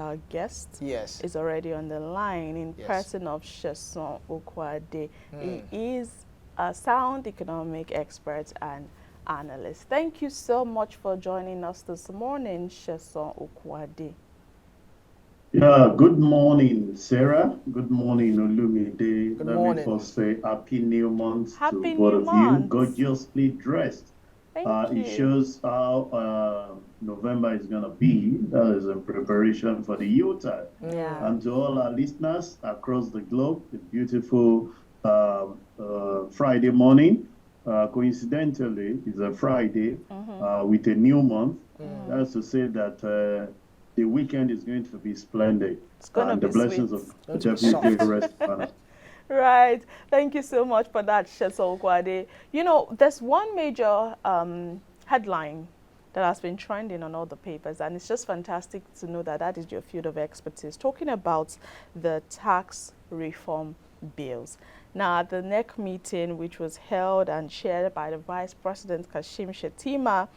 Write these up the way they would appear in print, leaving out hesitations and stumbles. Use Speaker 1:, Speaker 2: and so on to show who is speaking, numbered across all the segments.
Speaker 1: our guest
Speaker 2: Yes.
Speaker 1: is already on the line in
Speaker 2: Yes.
Speaker 1: person of Sesan Okunade. He is a sound economic expert and analyst. Thank you so much for joining us this morning, Sesan Okunade.
Speaker 3: Yeah, good morning, Sarah. Good morning, Olumide.
Speaker 2: Good
Speaker 3: Let me
Speaker 2: morning.
Speaker 3: first say Happy New Month to
Speaker 1: Happy
Speaker 3: both
Speaker 1: New
Speaker 3: of you,
Speaker 1: Month.
Speaker 3: gorgeously dressed.
Speaker 1: Thank
Speaker 3: It
Speaker 1: you.
Speaker 3: shows how November is going to be. That is in preparation for the Yuletide.
Speaker 1: Yeah.
Speaker 3: And to all our listeners across the globe, a beautiful Friday morning. Coincidentally, it's a Friday with a new month. That's to say that the weekend is going to be splendid.
Speaker 1: It's going to
Speaker 3: And the
Speaker 1: be
Speaker 3: blessings
Speaker 1: sweet.
Speaker 3: of
Speaker 2: Going to be
Speaker 3: definitely
Speaker 2: soft.
Speaker 3: rest on us.
Speaker 1: Right. Thank you so much for that, Sesan Okunade. You know, there's one major headline that has been trending on all the papers, and it's just fantastic to know that that is your field of expertise, talking about the tax reform bills. Now, at the NEC meeting, which was held and chaired by the Vice President Kashim Shettima,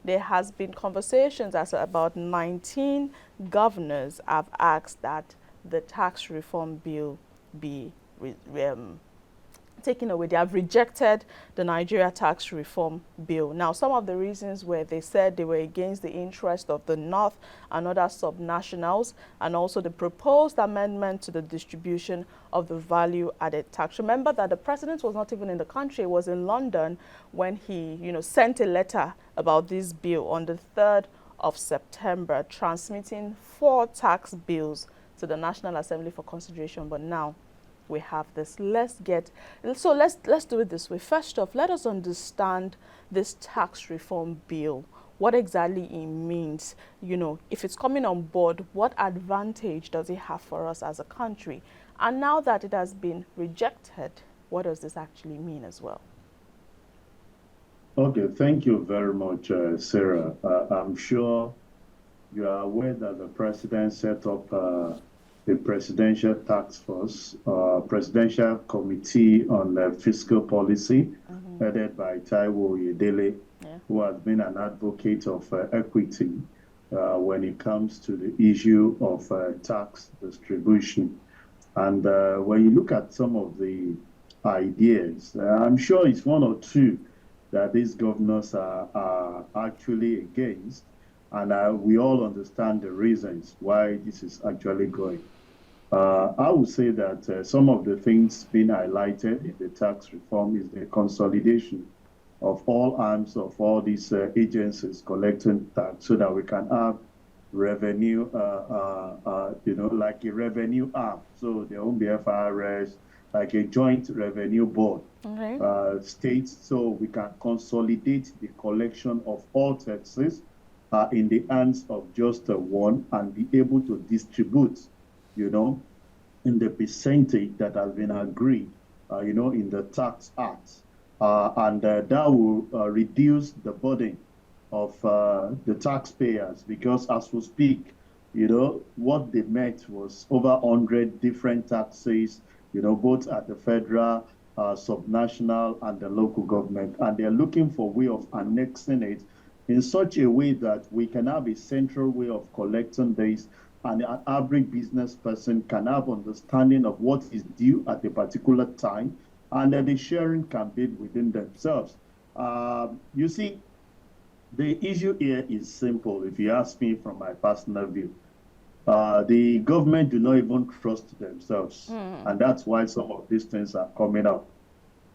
Speaker 1: there has been conversations as about 19 governors have asked that the tax reform bill be taken away. They have rejected the Nigeria tax reform bill. Now, some of the reasons were they said they were against the interest of the North and other subnationals, and also the proposed amendment to the distribution of the value-added tax. Remember that the president was not even in the country, he was in London when he, sent a letter about this bill on the 3rd of September, transmitting 4 tax bills to the National Assembly for consideration. But now we have this. Let's do it this way. First off, let us understand this tax reform bill, what exactly it means. If it's coming on board, what advantage does it have for us as a country? And now that it has been rejected, what does this actually mean as well?
Speaker 3: Okay, thank you very much, Sarah. I'm sure you are aware that the president set up the Presidential Task Force, Presidential Committee on Fiscal Policy, headed by Taiwo Oyedele, who has been an advocate of equity when it comes to the issue of tax distribution. And when you look at some of the ideas, I'm sure it's 1 or 2 that these governors are actually against. And we all understand the reasons why this is actually going. I would say that some of the things being highlighted in the tax reform is the consolidation of all arms of all these agencies collecting tax so that we can have revenue, like a revenue arm. So there won't be FRS, like a joint revenue board, states, so we can consolidate the collection of all taxes in the hands of just one and be able to distribute, in the percentage that has been agreed, in the Tax Act. And that will reduce the burden of the taxpayers, because as we speak, what they met was over 100 different taxes, both at the federal, subnational, and the local government. And they're looking for a way of annexing it in such a way that we can have a central way of collecting this, and an average business person can have understanding of what is due at a particular time, and then the sharing can be within themselves. You see, the issue here is simple, if you ask me from my personal view. The government do not even trust themselves, and that's why some of these things are coming up.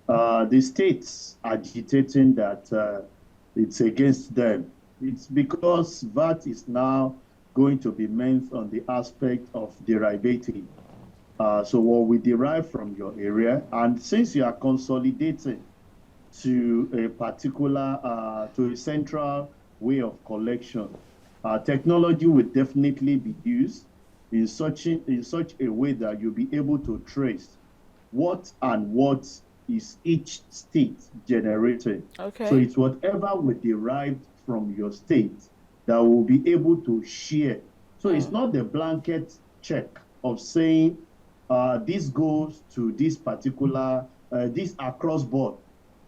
Speaker 3: The states agitating that it's against them. It's because VAT is now going to be meant on the aspect of derivative. So what we derive from your area, and since you are consolidating to a particular, to a central way of collection, technology will definitely be used in such a way that you'll be able to trace what is each state generating.
Speaker 1: Okay.
Speaker 3: So it's whatever we derived from your state that will be able to share. So it's not the blanket check of saying this goes to this particular, this across board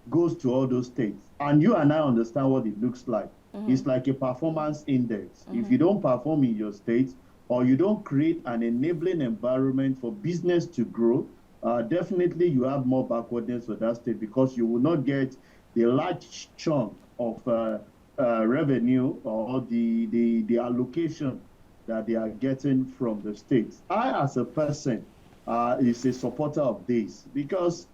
Speaker 3: goes to all those states. And you and I understand what it looks like. It's like a performance index. If you don't perform in your state, or you don't create an enabling environment for business to grow, definitely you have more backwardness for that state, because you will not get the large chunk of revenue or the allocation that they are getting from the states. I, as a person, is a supporter of this, because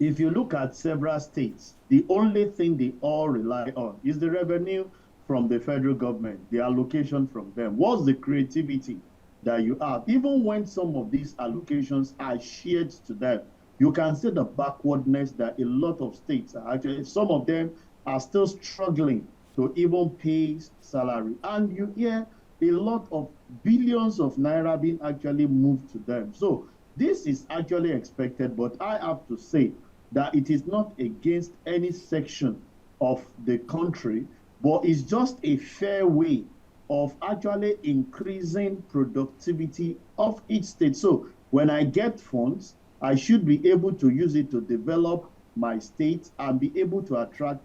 Speaker 3: if you look at several states, the only thing they all rely on is the revenue from the federal government, the allocation from them. What's the creativity that you have? Even when some of these allocations are shared to them, you can see the backwardness that a lot of states are actually, some of them are still struggling to even pay salary. And you hear a lot of billions of naira being actually moved to them. So this is actually expected, but I have to say that it is not against any section of the country, but it's just a fair way of actually increasing productivity of each state. So when I get funds, I should be able to use it to develop my state and be able to attract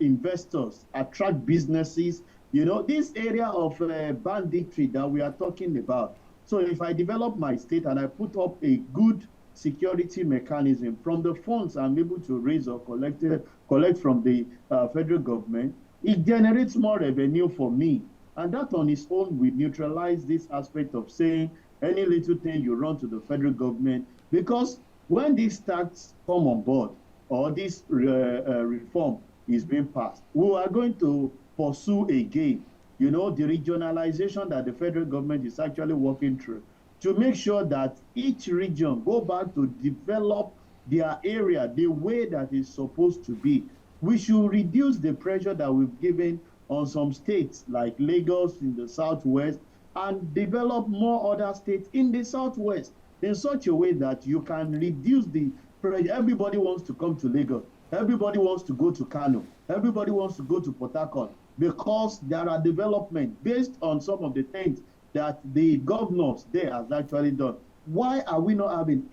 Speaker 3: investors, attract businesses. You know, this area of banditry that we are talking about. So if I develop my state and I put up a good security mechanism from the funds I'm able to raise or collect from the federal government, it generates more revenue for me. And that on its own will neutralize this aspect of saying any little thing you run to the federal government. Because when these tax come on board, or this reform is being passed, we are going to pursue again, you know, the regionalization that the federal government is actually working through, to make sure that each region go back to develop their area the way that is supposed to be. We should reduce the pressure that we've given on some states like Lagos in the southwest, and develop more other states in the southwest in such a way that you can reduce the pressure. Everybody wants to come to Lagos. Everybody wants to go to Kano. Everybody wants to go to Port Harcourt, because there are development based on some of the things that the governors there has actually done. Why are we not having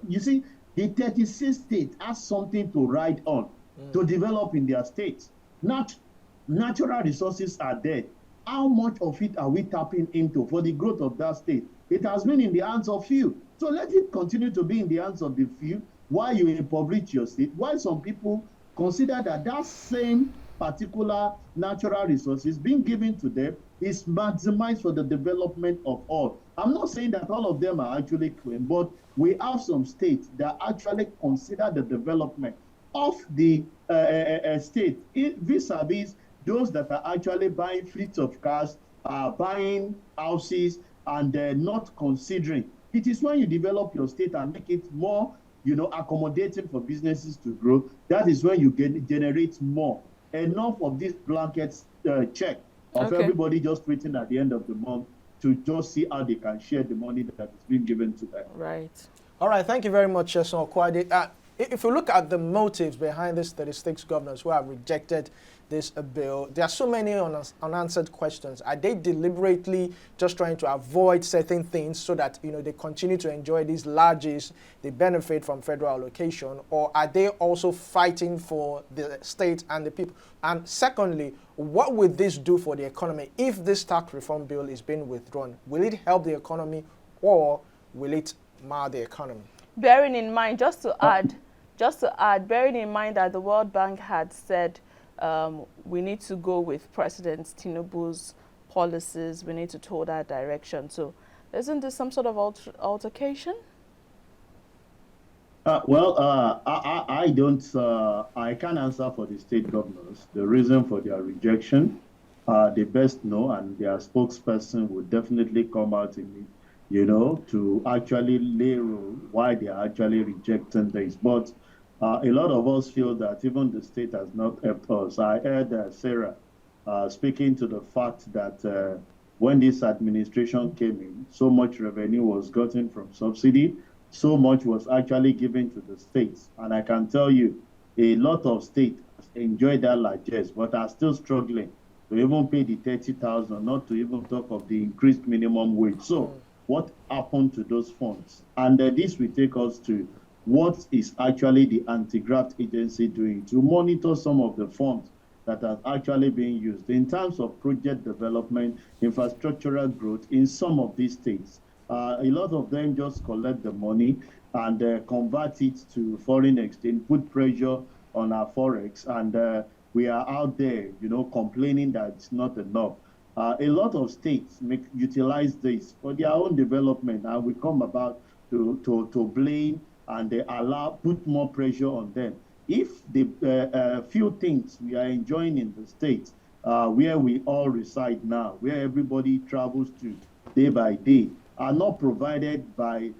Speaker 3: you see, the 36 states has something to ride on to develop in their states. Natural resources are there. How much of it are we tapping into for the growth of that state? It has been in the hands of few. So let it continue to be in the hands of the few while you impoverish your state, while some people consider that that same particular natural resources being given to them is maximized for the development of all. I'm not saying that all of them are actually clean, but we have some states that actually consider the development of the state vis-a-vis those that are actually buying fleets of cars, buying houses, and not considering. It is when you develop your state and make it more, you know, accommodating for businesses to grow, that is when you generate more. Enough of this blanket check of everybody just waiting at the end of the month to just see how they can share the money that is being given to them.
Speaker 1: Right.
Speaker 2: All right, thank you very much, Sesan Okunade. If you look at the motives behind these 36 governors who have rejected this bill, there are so many unanswered questions. Are they deliberately just trying to avoid certain things so that, you know, they continue to enjoy these largesse, they benefit from federal allocation, or are they also fighting for the state and the people? And secondly, what would this do for the economy if this tax reform bill is being withdrawn? Will it help the economy, or will it mar the economy?
Speaker 1: Bearing in mind, just to add, bearing in mind that the World Bank had said we need to go with President Tinubu's policies, we need to toe that direction. So isn't this some sort of altercation?
Speaker 3: I don't, I can't answer for the state governors. The reason for their rejection, they best know, and their spokesperson will definitely come out in it, you know, to actually lay rule why they are actually rejecting this. But a lot of us feel that even the state has not helped us. I heard Sarah speaking to the fact that when this administration came in, so much revenue was gotten from subsidy, so much was actually given to the states. And I can tell you, a lot of states enjoy that largesse, but are still struggling to even pay the 30,000, not to even talk of the increased minimum wage. So what happened to those funds? And this will take us to what is actually the anti-graft agency doing to monitor some of the funds that has actually been used in terms of project development, infrastructural growth in some of these states. A lot of them just collect the money and convert it to foreign exchange, put pressure on our forex, and we are out there, complaining that it's not enough. A lot of states utilize this for their own development, and we come about to blame and they put more pressure on them. If the few things we are enjoying in the states, where we all reside now, where everybody travels to day by day, are not provided by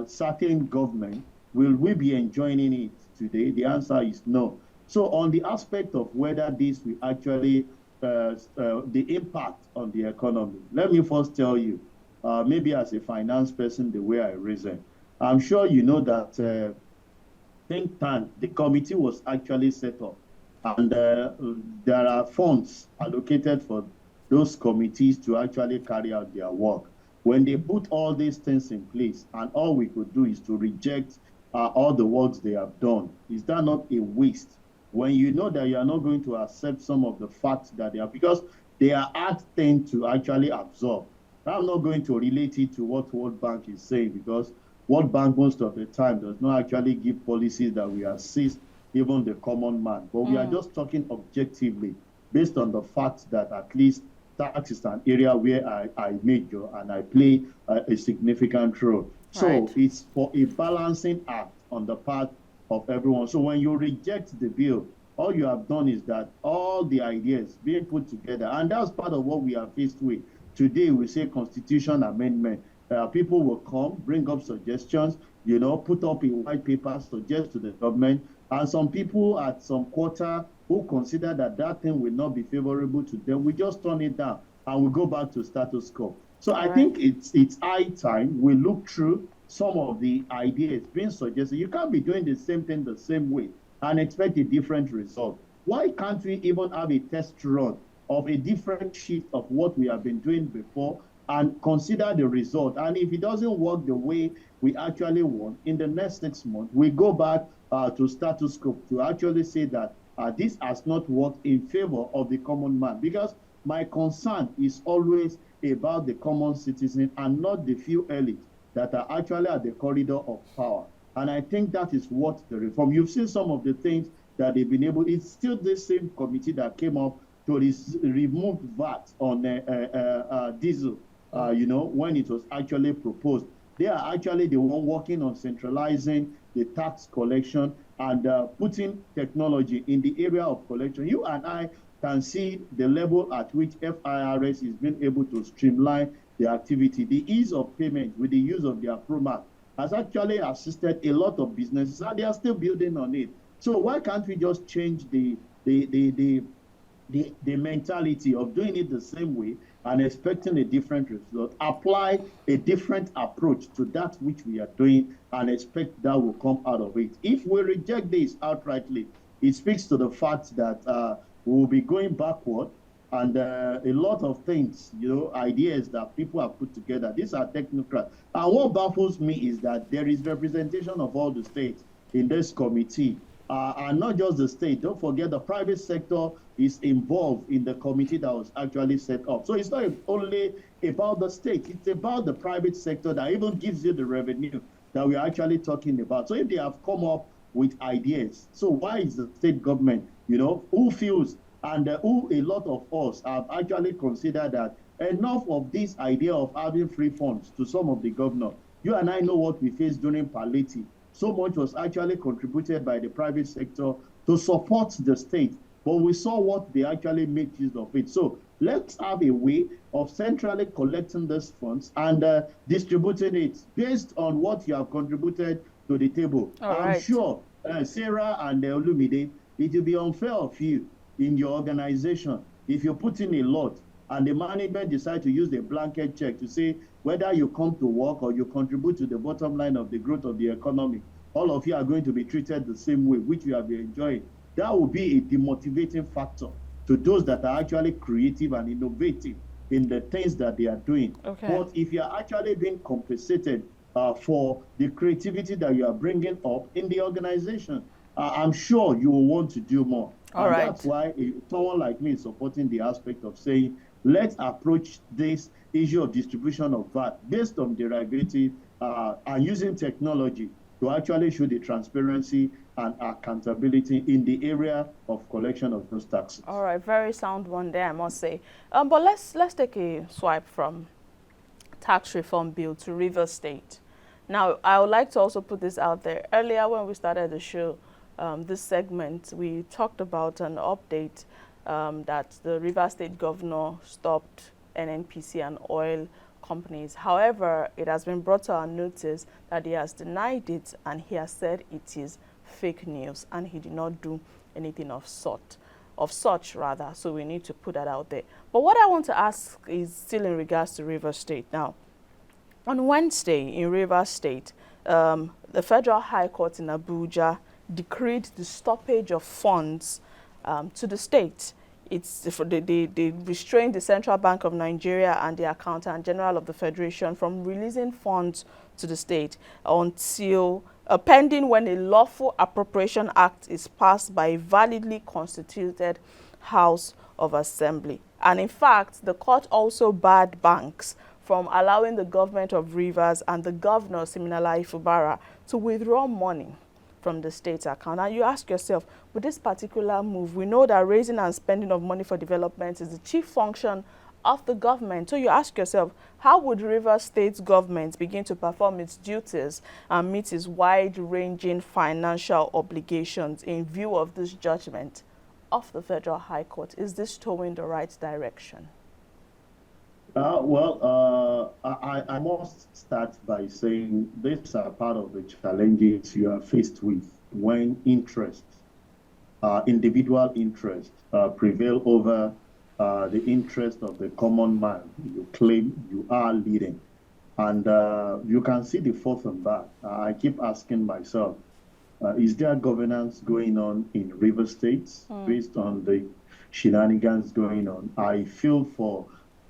Speaker 3: certain government, will we be enjoying it today? The answer is no. So on the aspect of whether this will actually, the impact on the economy, let me first tell you, maybe as a finance person, the way I reason, I'm sure you know that think tank, the committee was actually set up, and there are funds allocated for those committees to actually carry out their work. When they put all these things in place, and all we could do is to reject all the works they have done, is that not a waste? When you know that you are not going to accept some of the facts that they are, because they are hard things to actually absorb. I'm not going to relate it to what World Bank is saying, because World Bank most of the time does not actually give policies that will assist even the common man. But we are just talking objectively based on the fact that at least tax is an area where I major and I play a significant role. So it's for a balancing act on the part of everyone. So when you reject the bill, all you have done is that all the ideas being put together, and that's part of what we are faced with. Today we say constitution amendment. People will come, bring up suggestions, put up a white paper, suggest to the government, and some people at some quarter who consider that that thing will not be favorable to them, we just turn it down and we go back to status quo. So I think it's high time we look through some of the ideas being suggested. You can't be doing the same thing the same way and expect a different result. Why can't we even have a test run of a different shift of what we have been doing before and consider the result? And if it doesn't work the way we actually want, in the next 6 months, we go back to status quo to actually say that this has not worked in favor of the common man. Because my concern is always about the common citizen and not the few elites that are actually at the corridor of power. And I think that is what the reform, you've seen some of the things that they've been able, it's still the same committee that came up to remove VAT on diesel, when it was actually proposed. They are actually the one working on centralizing the tax collection and putting technology in the area of collection. You and I can see the level at which FIRS is being able to streamline the activity. The ease of payment with the use of their ProMac has actually assisted a lot of businesses, and they are still building on it. So why can't we just change the mentality of doing it the same way and expecting a different result, apply a different approach to that which we are doing and expect that will come out of it? If we reject this outrightly, it speaks to the fact that we will be going backward, and a lot of things, ideas that people have put together, these are technocrats. And what baffles me is that there is representation of all the states in this committee. And not just the state. Don't forget the private sector is involved in the committee that was actually set up. So it's not only about the state, it's about the private sector that even gives you the revenue that we're actually talking about. So if they have come up with ideas, so why is the state government, who feels, and who a lot of us have actually considered that enough of this idea of having free funds to some of the governors. You and I know what we faced during palliative. So much was actually contributed by the private sector to support the state, but we saw what they actually made use of it. So let's have a way of centrally collecting these funds and distributing it based on what you have contributed to the table. I'm sure, Sarah and Olumide, it will be unfair of you in your organization if you put in a lot and the management decide to use the blanket check to say whether you come to work or you contribute to the bottom line of the growth of the economy, all of you are going to be treated the same way, which you have been enjoying. That will be a demotivating factor to those that are actually creative and innovative in the things that they are doing. But if you are actually being compensated for the creativity that you are bringing up in the organization, I'm sure you will want to do more.
Speaker 1: All
Speaker 3: And that's
Speaker 1: right.
Speaker 3: why someone like me is supporting the aspect of saying, let's approach this issue of distribution of VAT based on derivative and using technology to actually show the transparency and accountability in the area of collection of those taxes.
Speaker 1: All right, very sound one there, I must say. But let's take a swipe from tax reform bill to Rivers State. Now, I would like to also put this out there. Earlier, when we started the show, this segment, we talked about an update that the Rivers State governor stopped NNPC and oil companies. However, it has been brought to our notice that he has denied it and he has said it is fake news and he did not do anything of such rather. So we need to put that out there. But what I want to ask is still in regards to Rivers State. Now, on Wednesday in Rivers State, the Federal High Court in Abuja decreed the stoppage of funds to the state. They restrained the Central Bank of Nigeria and the Accountant General of the Federation from releasing funds to the state until pending when a lawful appropriation act is passed by a validly constituted House of Assembly. And in fact, the court also barred banks from allowing the government of Rivers and the governor, Siminala Ifubara, to withdraw money from the state's account. And you ask yourself, with this particular move, we know that raising and spending of money for development is the chief function of the government. So you ask yourself, how would Rivers State's government begin to perform its duties and meet its wide-ranging financial obligations in view of this judgment of the Federal High Court? Is this towing the right direction?
Speaker 3: I must start by saying these are part of the challenges you are faced with when individual interest, prevail over the interest of the common man you claim you are leading. And you can see the forth and back. I keep asking myself, is there governance going on in River States based on the shenanigans going on? I feel for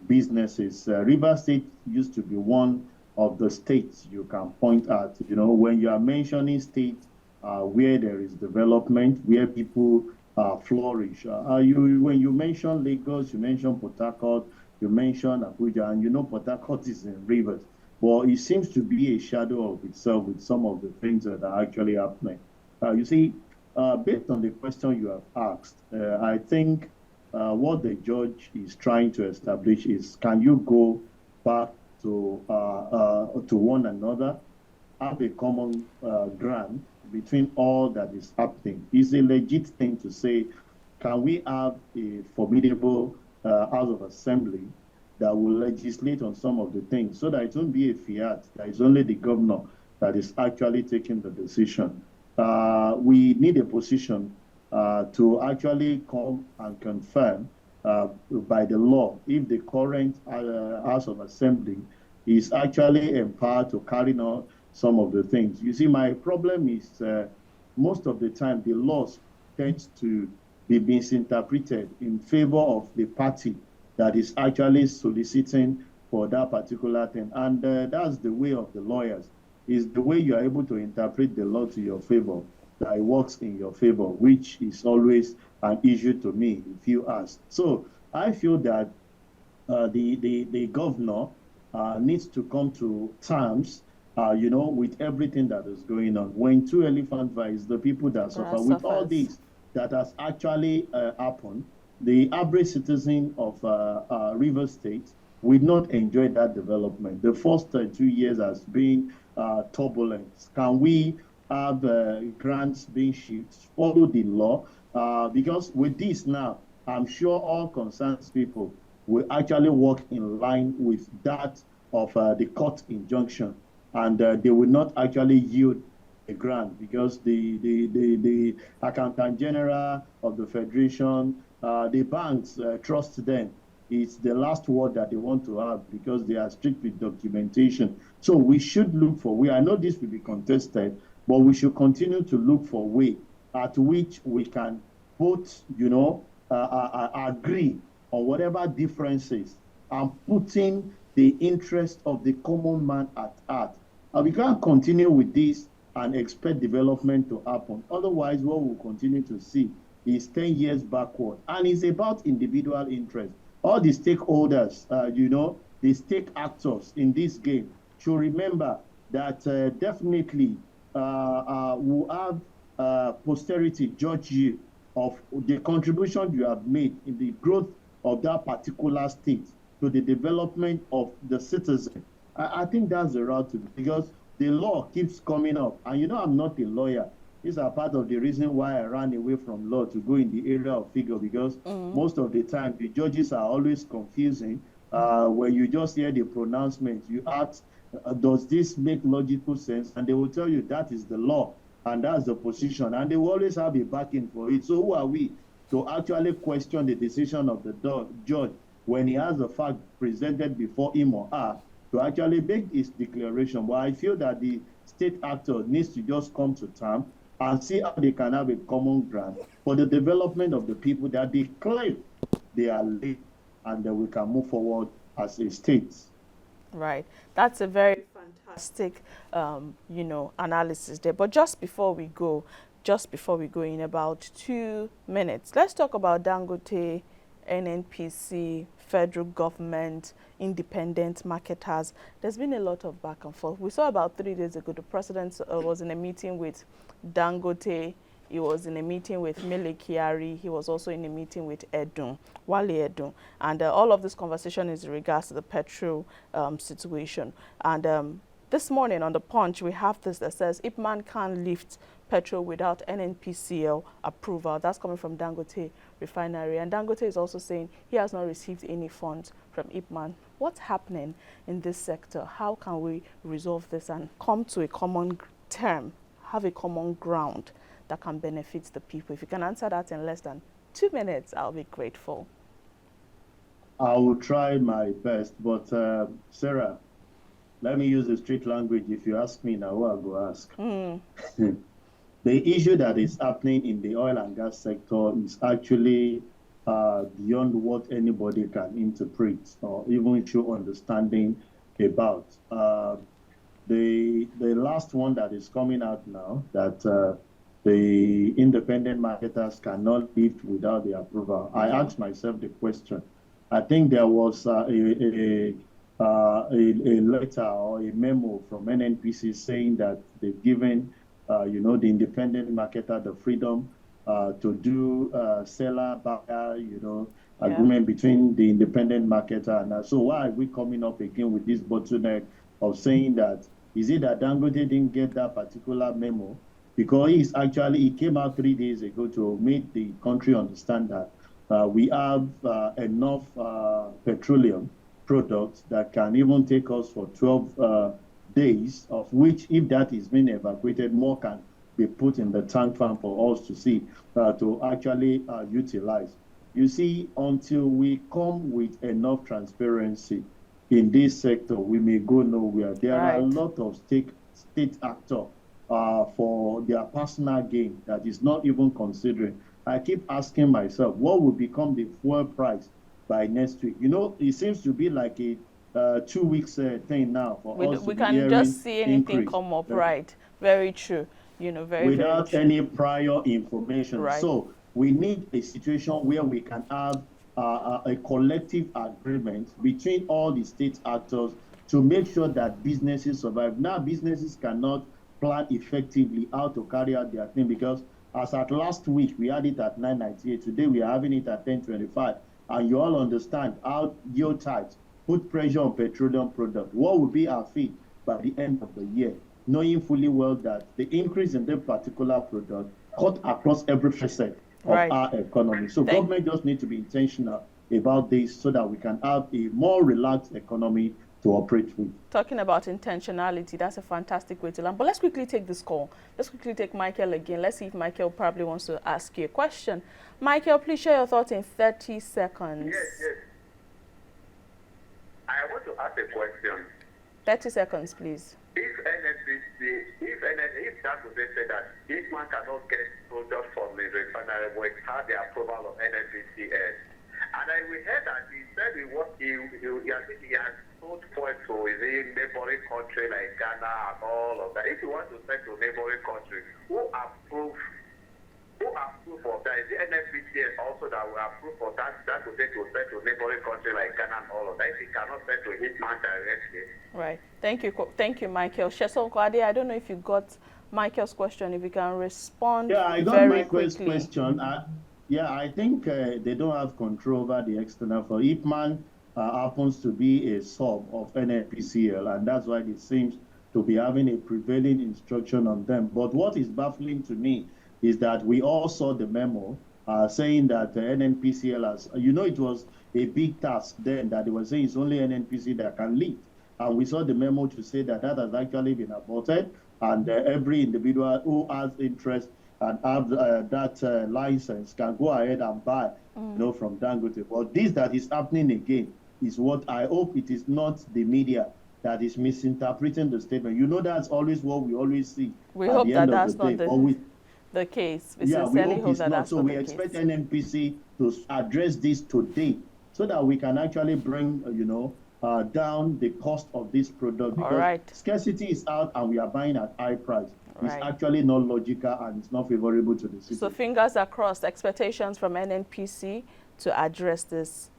Speaker 3: businesses. River State used to be one of the states you can point at. You know, when you are mentioning states where there is development, where people flourish. When you mention Lagos, you mention Port Harcourt, you mention Abuja, and you know Port Harcourt is in Rivers. Well, it seems to be a shadow of itself with some of the things that are actually happening. You see, based on the question you have asked, I think what the judge is trying to establish is, can you go back to one another, have a common ground between all that is happening? It's a legit thing to say, can we have a formidable House of Assembly that will legislate on some of the things so that it won't be a fiat, that it's only the governor that is actually taking the decision. We need a position to actually come and confirm by the law if the current House of Assembly is actually empowered to carry on some of the things. You see, my problem is most of the time the laws tend to be misinterpreted in favor of the party that is actually soliciting for that particular thing. And that's the way of the lawyers. Is the way you are able to interpret the law to your favor, that it works in your favor, which is always an issue to me, if you ask. So I feel that the governor needs to come to terms, with everything that is going on. When two elephant vies, the people that suffer with all this that has actually happened, the average citizen of Rivers State will not enjoy that development. The first 2 years has been turbulent. Can we have grants being shifted, follow the law? Because with this now, I'm sure all concerned people will actually work in line with that of the court injunction, and they will not actually yield a grant, because the Accountant General of the Federation, the banks trust them. It's the last word that they want to have, because they are strict with documentation. So we should look for I know this will be contested, but we should continue to look for a way at which we can both, agree on whatever differences and putting the interest of the common man at heart. We can't continue with this and expect development to happen. Otherwise, what we'll continue to see is 10 years backward, and it's about individual interest. All the stakeholders, the stake actors in this game should remember that definitely will have posterity judge you of the contribution you have made in the growth of that particular state to the development of the citizen. I think that's the route to, because the law keeps coming up. And I'm not a lawyer. These are part of the reason why I ran away from law to go in the area of figure, because most of the time the judges are always confusing. When you just hear the pronouncement, you ask, does this make logical sense? And they will tell you that is the law and that's the position. And they will always have a backing for it. So who are we to actually question the decision of the judge when he has the fact presented before him or her to actually make his declaration? But I feel that the state actor needs to just come to terms and see how they can have a common ground for the development of the people that they claim they are late, and then we can move forward as a state.
Speaker 1: Right. That's a very fantastic, analysis there. But just before we go in about 2 minutes, let's talk about Dangote, NNPC, federal government, independent marketers. There's been a lot of back and forth. We saw about 3 days ago, the president was in a meeting with Dangote. He was in a meeting with Mele Kyari. He was also in a meeting with Wale Edun. And all of this conversation is in regards to the petrol situation. And this morning on The Punch, we have this that says Ipman can't lift petrol without NNPCL approval. That's coming from Dangote Refinery. And Dangote is also saying he has not received any funds from Ipman. What's happening in this sector? How can we resolve this and come to a common term, have a common ground that can benefit the people? If you can answer that in less than 2 minutes, I'll be grateful.
Speaker 3: I will try my best, but Sarah, let me use the street language. If you ask me now, I'll go ask. The issue that is happening in the oil and gas sector is actually beyond what anybody can interpret or even show understanding about. The last one that is coming out now, that the independent marketers cannot lift without the approval. I asked myself the question. I think there was a letter or a memo from NNPC saying that they've given the independent marketer the freedom to do seller-buyer, agreement between the independent marketer. And so why are we coming up again with this bottleneck of saying that, is it that Dangote didn't get that particular memo? Because he came out 3 days ago to make the country understand that we have enough petroleum products that can even take us for 12 days, of which, if that is being evacuated, more can be put in the tank farm for us to see, to actually utilize. You see, until we come with enough transparency in this sector, we may go nowhere. There are a lot of state actors for their personal gain that is not even considering. I keep asking myself, what will become the fuel price by next week? It seems to be like a 2 weeks thing now for us.
Speaker 1: We can just see anything come up, right? Very true.
Speaker 3: Without any prior information.
Speaker 1: Right.
Speaker 3: So we need a situation where we can have a collective agreement between all the state actors to make sure that businesses survive. Now, businesses cannot plan effectively how to carry out their thing, because as at last week, we had it at 9.98. Today, we are having it at 10.25. And you all understand how geotypes put pressure on petroleum products. What will be our fate by the end of the year, knowing fully well that the increase in that particular product cut across every facet of our economy. So government just needs to be intentional about this so that we can have a more relaxed economy to operate with.
Speaker 1: Talking about intentionality, that's a fantastic way to learn. But let's quickly take this call. Let's quickly take Michael again. Let's see if Michael probably wants to ask you a question. Michael, please share your thoughts in 30 seconds.
Speaker 4: Yes. I want to ask a question.
Speaker 1: 30 seconds, please.
Speaker 4: If Dangote said that if one cannot get product from the refinery without the approval of NNPCL, and we heard that he said he has sold oil to a neighboring country like Ghana and all of that. If you want to sell to a neighboring country, who approve approve of that? Is the NNPCL also that will approve for that to take to send to neighboring country like Ghana and all of that? If it cannot send to Hitman directly.
Speaker 1: Right. Thank you, Michael. Sesan Okunade, I don't know if you got Michael's question, if you can respond
Speaker 3: Yeah, I got
Speaker 1: very
Speaker 3: Michael's
Speaker 1: quickly.
Speaker 3: question. Yeah, I think they don't have control over the external. For Ipman happens to be a sub of NNPCL, and that's why it seems to be having a prevailing instruction on them. But what is baffling to me is that we all saw the memo saying that NNPCL has, it was a big task then that they were saying it's only NNPC that can lead. And we saw the memo to say that that has actually been aborted, and every individual who has interest and have that license can go ahead and buy, from Dangote. But this that is happening again is what I hope it is not the media that is misinterpreting the statement. That's always what we always see.
Speaker 1: We hope that that's not
Speaker 3: the
Speaker 1: case.
Speaker 3: We hope it's not. So we
Speaker 1: the
Speaker 3: expect
Speaker 1: case.
Speaker 3: NNPC to address this today so that we can actually bring, down the cost of this product. Because scarcity is out and we are buying at high price. It's actually not logical and it's not favorable to the city.
Speaker 1: So fingers are crossed, expectations from NNPC to address this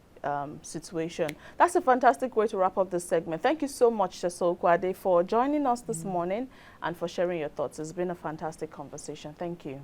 Speaker 1: situation. That's a fantastic way to wrap up this segment. Thank you so much, Sesan Okunade, for joining us this morning and for sharing your thoughts. It's been a fantastic conversation. Thank you.